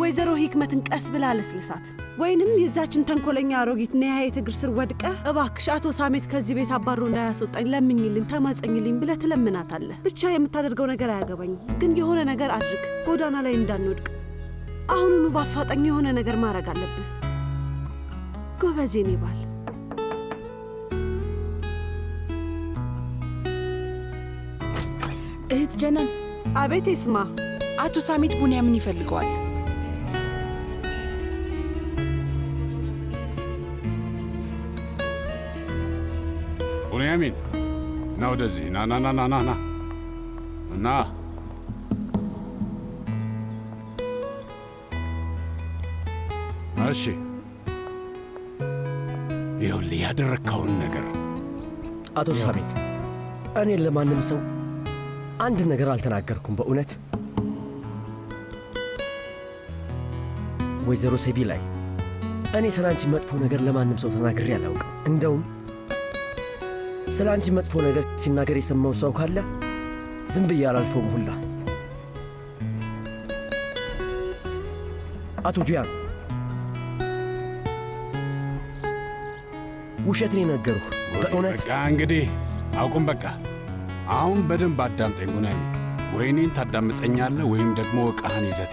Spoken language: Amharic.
ወይዘሮ ሂክመትን ቀስ ብላ አለስልሳት ወይንም የዛችን ተንኮለኛ አሮጊት ነያየት እግር ስር ወድቀ እባክሽ አቶ ሳሜት ከዚህ ቤት አባሮ እንዳያስወጣኝ ለምኝልኝ ተማጸኝልኝ ብለህ ትለምናታለህ። ብቻ የምታደርገው ነገር አያገባኝም፣ ግን የሆነ ነገር አድርግ፣ ጎዳና ላይ እንዳንወድቅ። አሁኑኑ ባፋጣኝ የሆነ ነገር ማድረግ አለብህ። ጎበዝ የኔ ባል። እህት ጀናን። አቤት ይስማ። አቶ ሳሜት ቡንያምን ይፈልገዋል። ቡንያሚን ና ወደዚህ ና ና ና ና ና ና። እሺ ይኸውልህ ያደረግከውን ነገር። አቶ ሳሜት እኔን ለማንም ሰው አንድ ነገር አልተናገርኩም። በእውነት ወይዘሮ ሴቢ ላይ እኔ ስለ አንቺ መጥፎ ነገር ለማንም ሰው ተናግሬ አላውቅም። እንደውም ስለ አንቺ መጥፎ ነገር ሲናገር የሰማው ሰው ካለ ዝም ብዬ አላልፈውም ሁላ። አቶ ጁያን ውሸትን የነገሩህ በእውነት? በቃ እንግዲህ አቁም። በቃ አሁን በደንብ አዳምጠኝ ቡንያሚን። ወይ እኔን ታዳምጠኛለህ ወይም ደግሞ ዕቃህን ይዘህ